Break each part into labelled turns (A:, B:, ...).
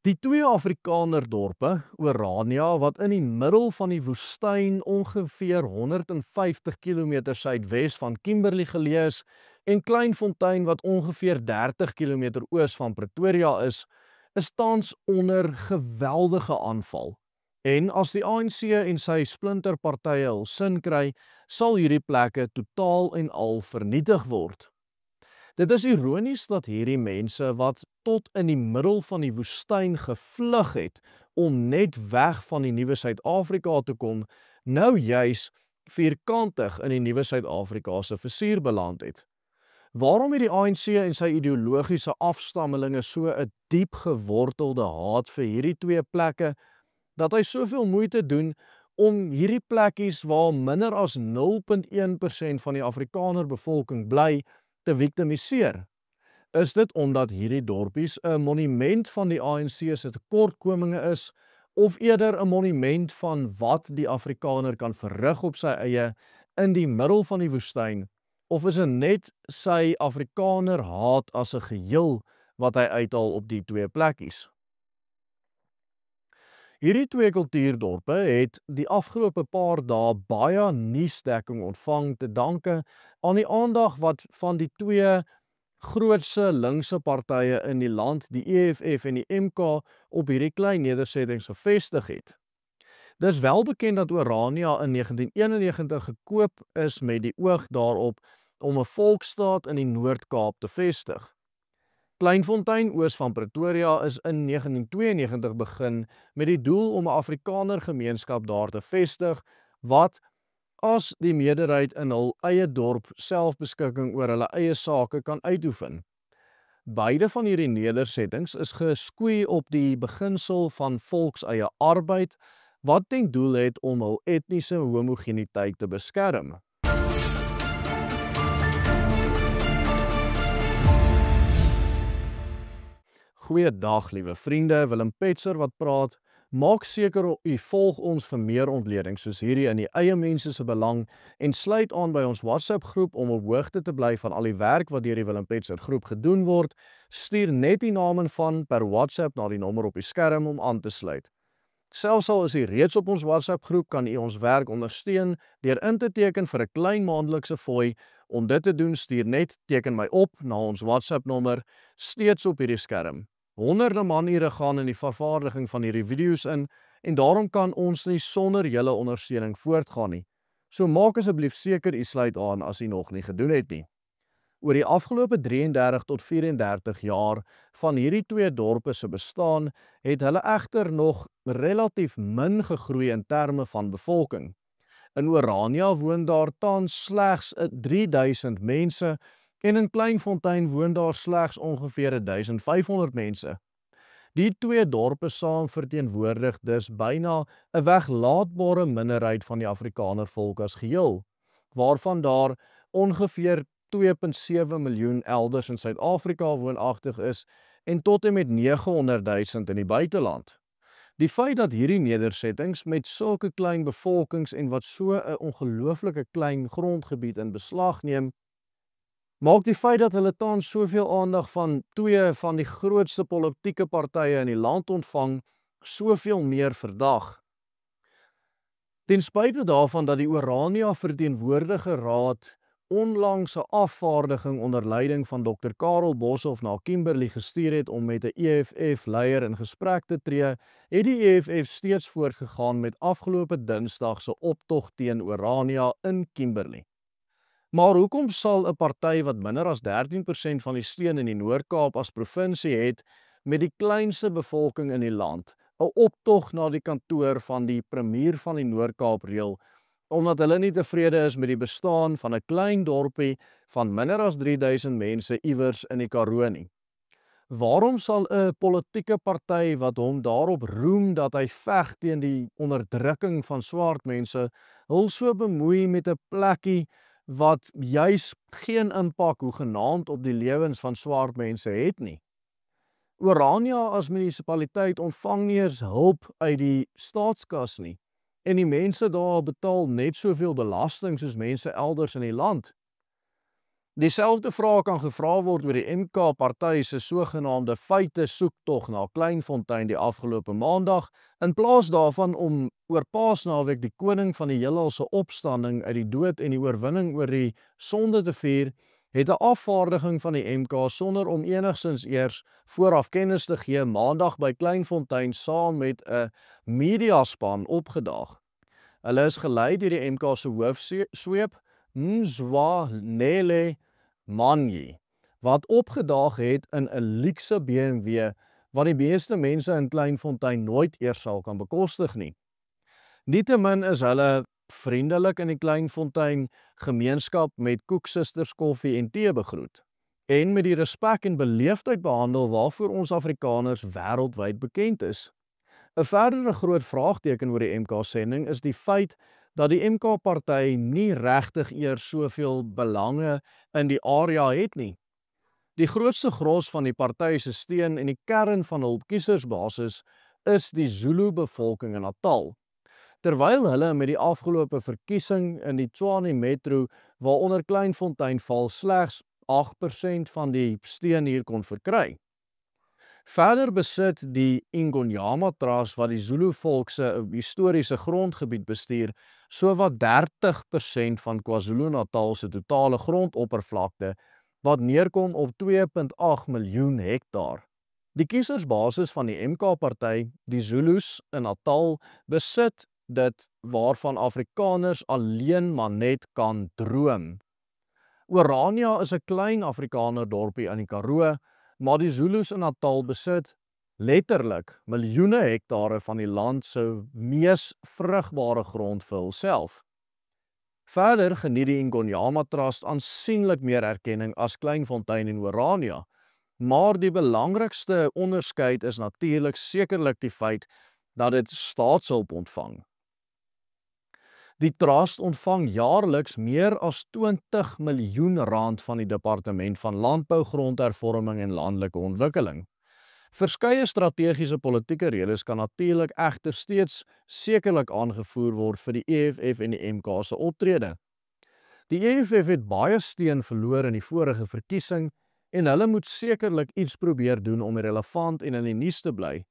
A: Die twee Afrikanerdorpe, Orania, wat in die middel van die woestyn ongeveer 150 km suidwes van Kimberley geleë is, en Kleinfontein wat ongeveer 30 km oos van Pretoria is tans onder geweldige aanval. En as die ANC en sy splinterpartye hul sin kry, sal hierdie plekke totaal en al vernietig word. Dit is ironies dat hierdie mense wat tot in die middel van die woestyn gevlug het om net weg van die nuwe Suid-Afrika te kom, nou juis vierkantig in die nuwe Suid-Afrika se vizier beland het. Waarom het die ANC en sy ideologiese afstammelinge so 'n diep gewortelde haat vir hierdie twee plekke, dat hy soveel moeite doen om hierdie plekkies waar minder as 0,1% van die Afrikaner bevolking bly, te victimiseer? Is dit omdat hierdie dorpies 'n monument van die ANC se tekortkominge is, of eerder 'n monument van wat die Afrikaner kan verrig op sy eie in die middel van die woestyn, of is dit net sy Afrikaner haat as 'n geheel wat hy uithaal op die twee plekkies? Hierdie twee kultuurdorpe het die afgelope paar dae baie nuusdekking ontvang te danke aan die aandag wat van die twee grootse linkse partye in die land, die EFF en die MK, op hierdie klein nedersettings gevestig het. Dis wel bekend dat Orania in 1991 gekoop is met die oog daarop om 'n volksstaat in die Noord-Kaap te vestig. Kleinfontein oos van Pretoria is in 1992 begin met die doel om 'n Afrikaner gemeenskap daar te vestig wat as die meerderheid in hul eie dorp selfbeskikking oor hulle eie sake kan uitoefen. Beide van hierdie nedersettings is geskoei op die beginsel van volkseie arbeid wat ten doel het om hul etniese homogeniteit te beskerm. Goeiedag, liewe vriende, Willem Petser wat praat. Maak seker u volg ons vir meer ontleding soos hierdie in die eie mense se belang en sluit aan by ons WhatsApp groep om op hoogte te bly van al die werk wat deur die Willem Petser groep gedoen word. Stuur net die naam van per WhatsApp na die nommer op die skerm om aan te sluit. Selfs al is u reeds op ons WhatsApp groep, kan u ons werk ondersteun deur in te teken vir 'n klein maandelikse fooi. Om dit te doen, stuur net teken my op na ons WhatsApp nommer steeds op hierdie skerm. Honderde manure gaan in die vervaardiging van hierdie video's in en daarom kan ons nie sonder julle ondersteuning voortgaan nie. So maak asseblief seker u sluit aan as u nog nie gedoen het nie. Oor die afgelope 33 tot 34 jaar van hierdie twee dorpe se bestaan, het hulle egter nog relatief min gegroei in terme van bevolking. In Orania woon daar tans slegs 3000 mense en in Kleinfontein woon daar slegs ongeveer 1500 mense. Die twee dorpe saam verteenwoordig dus byna 'n weglaatbare minderheid van die Afrikaner volk as geheel, waarvan daar ongeveer 2,7 miljoen elders in Suid-Afrika woonagtig is en tot en met 900 000 in die buiteland. Die feit dat hierdie nedersettings met sulke klein bevolkings en wat so 'n ongelooflike klein grondgebied in beslag neem, maak die feit dat hulle tans soveel aandag van twee van die grootste politieke partye in die land ontvang, soveel meer verdag. Ten spyte daarvan dat die Orania Verteenwoordige Raad onlangs 'n afvaardiging onder leiding van Dr. Karel Boshoff na Kimberley gestuur het om met 'n EFF-leier in gesprek te tree, het die EFF steeds voortgegaan met afgelope Dinsdag se optog teen Orania in Kimberley. Maar hoekom sal 'n party wat minder as 13% van die steun in die Noord-Kaap as provinsie het, met die kleinste bevolking in die land, 'n optog na die kantoor van die premier van die Noord-Kaap reël, omdat hulle nie tevrede is met die bestaan van 'n klein dorpie van minder as 3000 mense iewers in die Karoo nie? Waarom sal 'n politieke party wat hom daarop roem dat hy veg teen die onderdrukking van swart mense, hul so bemoei met 'n plekkie wat juis geen impak hoegenaamd op die lewens van swart mense het nie? Orania as munisipaliteit ontvang nie eens hulp uit die staatskas nie, en die mense daar betaal net soveel belasting soos mense elders in die land. Dieselfde vraag kan gevra word oor die MK-party se sogenaamde feite soektog na Kleinfontein die afgelope maandag, in plaas daarvan om oor Paasnaweek die koning van die heelal se opstanding uit die dood en die oorwinning oor die sonde te vier, het 'n afvaardiging van die MK sonder om enigsins eers vooraf kennis te gee maandag by Kleinfontein saam met 'n mediaspan opgedaag. Hulle is gelei deur die MK se hoofsweep, Mzwanele Manyi, wat opgedaag het in 'n luukse BMW wat die meeste mense in Kleinfontein nooit eers sal kan bekostig nie. Nietemin is hulle vriendelik in die Kleinfontein gemeenskap met koeksisters koffie en tee begroet en met die respek en beleefdheid behandel waarvoor ons Afrikaners wêreldwyd bekend is. 'n Verdere groot vraagteken oor die MK-sending is die feit dat die MK-party nie regtig eers soveel belange in die area het nie. Die grootste gros van die party se steun en die kern van hul kiesersbasis is die Zulu-bevolking in Natal. Terwyl hulle met die afgelope verkiesing in die Tshwane Metro, waaronder Kleinfontein val, slegs 8% van die steun hier kon verkry. Verder besit die Ingonyama Trust, wat die Zulu volk se historiese grondgebied bestuur, sowat 30% van KwaZulu-Natal se totale grondoppervlakte, wat neerkom op 2.8 miljoen hektaar. Die kiesersbasis van die MK-party, die Zulus in Natal, besit dit waarvan Afrikaners alleen maar net kan droom. Orania is 'n klein Afrikaner dorpie aan die Karoo, maar die Zulus in Natal besit letterlik miljoene hektare van die land se mees vrugbare grond vir hulself. Verder geniet die Ingonyama Trust aansienlik meer erkenning as Kleinfontein en Orania, maar die belangrikste onderskeid is natuurlik sekerlik die feit dat dit staatshulp ontvang. Die trust ontvang jaarliks meer as 20 miljoen rand van die Departement van Landbou, Grondhervorming en Landelike Ontwikkeling. Verskeie strategiese politieke redes kan natuurlik egter steeds sekerlik aangevoer word vir die EFF en die MK se optrede. Die EFF het baie steun verloor in die vorige verkiesing en hulle moet sekerlik iets probeer doen om relevant en in die nuus te bly.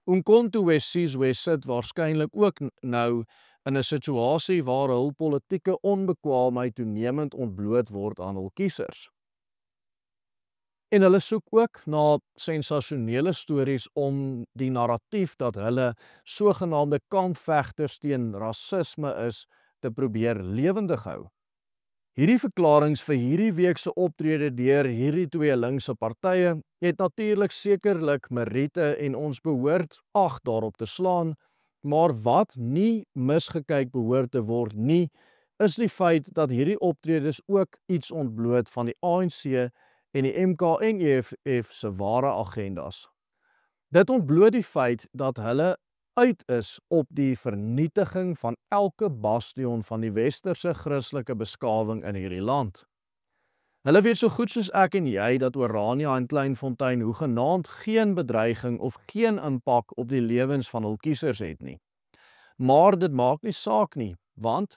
A: Umkhonto we Sizwe sit waarskynlik ook nou in 'n situasie waar hul politieke onbekwaamheid toenemend ontbloot word aan hul kiesers. En hulle soek ook na sensasionele stories om die narratief dat hulle sogenaamde kampvegters teen rasisme is te probeer lewendig hou. Hierdie verklaringe vir hierdie week se optrede deur hierdie twee linkse partye het natuurlik sekerlik meriete en ons behoort ag daarop te slaan, maar wat nie misgekyk behoort te word nie, is die feit dat hierdie optredes ook iets ontbloot van die ANC en die MK en EFF se ware agendas. Dit ontbloot die feit dat hulle uit is op die vernietiging van elke bastion van die westerse Christelike beskawing in hierdie land. Hulle weet so goed soos ek en jy dat Orania en Kleinfontein hoegenaamd geen bedreiging of geen impak op die lewens van hul kiesers het nie. Maar dit maak nie saak nie, want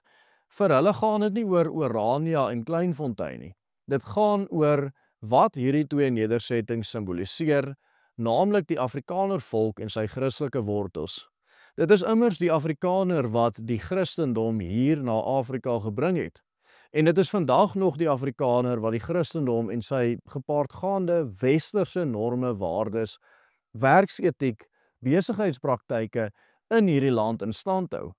A: vir hulle gaan dit nie oor Orania en Kleinfontein nie. Dit gaan oor wat hierdie twee nedersettings simboliseer, naamlik die Afrikaner volk en sy Christelike wortels. Dit is immers die Afrikaner wat die Christendom hier na Afrika gebring het. En dit is vandag nog die Afrikaner wat die Christendom en sy gepaardgaande westerse norme, waardes, werksetiek, besigheidspraktyke in hierdie land in stand hou.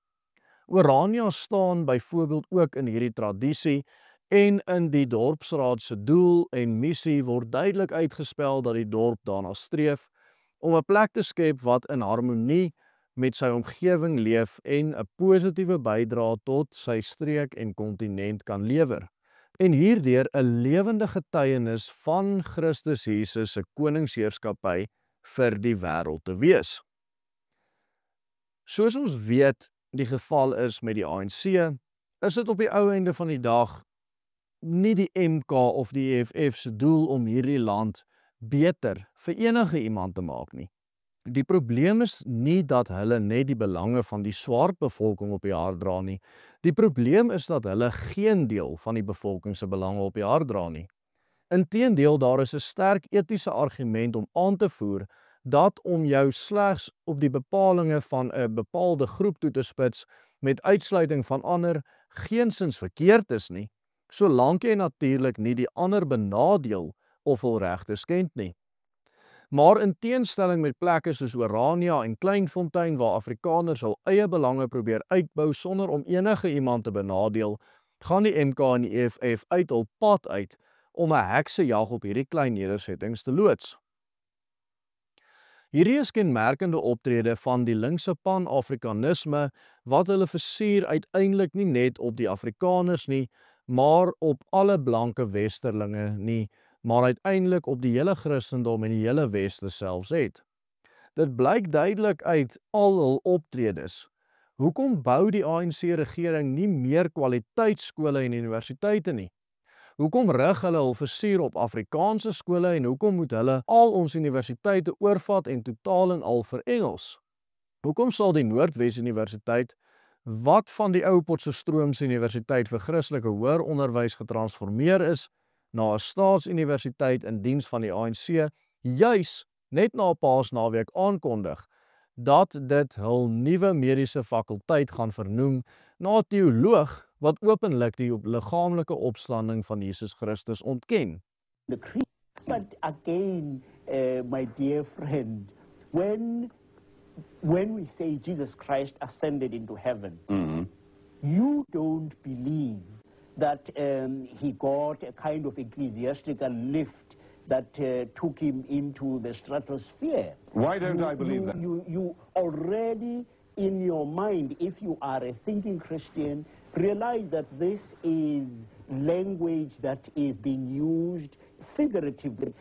A: Orania staan byvoorbeeld ook in hierdie tradisie en in die dorpsraad se doel en missie word duidelik uitgespel dat die dorp daarna streef om 'n plek te skep wat in harmonie met sy omgewing leef en 'n positiewe bydrae tot sy streek en kontinent kan lewer. En hierdeur 'n lewende getuienis van Christus Jesus se koningsheerskappy vir die wêreld te wees. Soos ons weet die geval is met die ANC, is dit op die ou einde van die dag nie die MK of die EFF se doel om hierdie land beter vir enige iemand te maak nie. Die probleem is nie dat hulle net die belange van die swart bevolking op die hart dra nie. Die probleem is dat hulle geen deel van die bevolking se belange op die hart dra nie. Inteendeel, daar is 'n sterk etiese argument om aan te voer dat om jou slegs op die bepalinge van 'n bepaalde groep toe te spits met uitsluiting van ander geensins verkeerd is nie, solank jy natuurlik nie die ander benadeel of hul regte skend nie. Maar in teenstelling met plekke soos Orania en Kleinfontein waar Afrikaners hul eie belange probeer uitbou sonder om enige iemand te benadeel, gaan die MK en die EFF uit hul pad uit om 'n heksejag op hierdie klein nedersettings te loods. Hierdie is kenmerkende optrede van die linkse pan-Afrikanisme wat hulle versier uiteindelik nie net op die Afrikaners nie, maar op alle blanke westerlinge nie, maar uiteindelik op die hele Christendom en die hele Weste selfs het. Dit blyk duidelik uit al hul optredes. Hoekom bou die ANC-regering nie meer kwaliteitskole en universiteite nie? Hoekom rig hulle hul versier op Afrikaanse skole en hoekom moet hulle al ons universiteite oorvat en totaal en al verengels? Hoekom sal die Noordwes Universiteit, wat van die ou Potchefstroomse Universiteit vir Christelike hoër onderwys getransformeer is, na 'n staatsuniversiteit in diens van die ANC, juis net na 'n Paasnaweek aankondig dat dit hul nuwe mediese fakulteit gaan vernoem na 'n teoloog wat openlik die liggaamlike opstanding van Jesus Christus ontken.
B: But again, my dear friend, when we say Jesus Christ ascended into heaven, you don't believe that he got a kind of ecclesiastical lift that took him into the stratosphere.
C: Why don't I believe that?
B: You already, in your mind, if you are a thinking Christian, realize that this is language that is being used figuratively.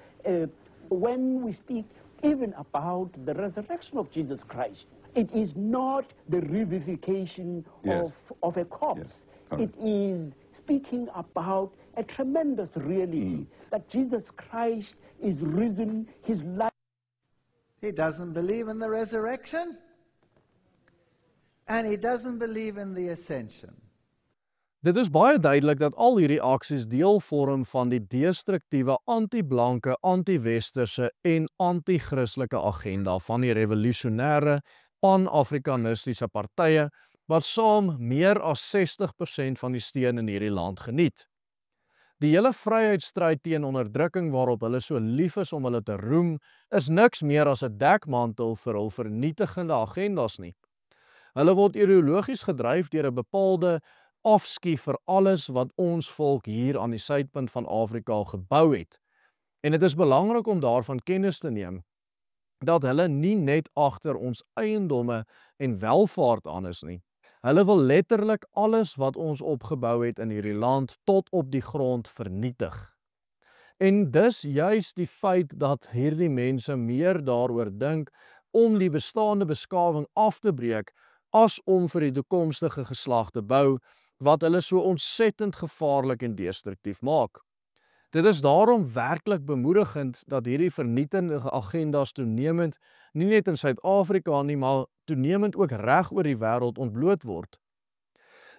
B: When we speak even about the resurrection of Jesus Christ, it is not the revivification of a corpse.
C: Yes.
B: It is speaking about a tremendous reality that Jesus Christ is risen, his life.
D: He doesn't believe in the resurrection, and he doesn't believe in the ascension.
A: Dit is baie duidelik dat al hierdie aksies deel vorm van die destruktiewe anti-blanke, anti-westerse en anti-christelike agenda van die revolusionêre pan-afrikanistiese partye wat saam meer as 60% van die steun in hierdie land geniet. Die hele vryheidsstryd teen onderdrukking waarop hulle so lief is om hulle te roem, is niks meer as 'n dekmantel vir hul vernietigende agendas nie. Hulle word ideologies gedryf deur 'n bepaalde afskie vir alles wat ons volk hier aan die suidpunt van Afrika gebou het. En dit is belangrik om daarvan kennis te neem, dat hulle nie net agter ons eiendomme en welvaart aan is nie. Hulle wil letterlik alles wat ons opgebou het in hierdie land tot op die grond vernietig. En dis juis die feit dat hierdie mense meer daaroor dink om die bestaande beskawing af te breek as om vir die toekomstige geslag te bou, wat hulle so ontsettend gevaarlik en destruktief maak. Dit is daarom werklik bemoedigend dat hierdie vernietende agendas toenemend nie net in Suid-Afrika nie, maar toenemend ook reg oor die wêreld ontbloot word.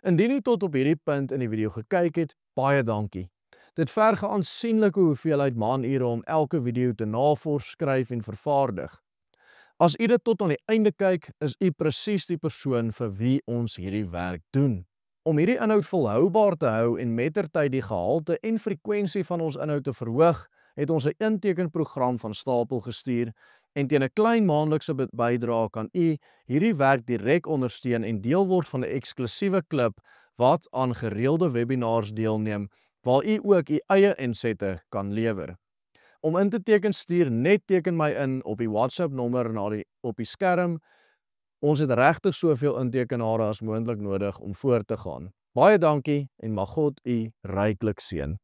A: Indien jy tot op hierdie punt in die video gekyk het, baie dankie. Dit verg 'n aansienlike hoeveelheid manure om elke video te navors, skryf en vervaardig. As u dit tot aan die einde kyk, is u presies die persoon vir wie ons hierdie werk doen. Om hierdie inhoud volhoubaar te hou en mettertyd die gehalte en frekwensie van ons inhoud te verhoog, het ons 'n intekenprogram van stapel gestuur en teen 'n klein maandelikse bydrae kan u hierdie werk direk ondersteun en deel word van 'n eksklusiewe klub wat aan gereelde webinars deelneem waar u ook u eie insette kan lewer. Om in te teken, stuur net teken my in op die WhatsApp nommer op die skerm. Ons het regtig soveel intekenare as moontlik nodig om voort te gaan. Baie dankie en mag God u ryklik seën.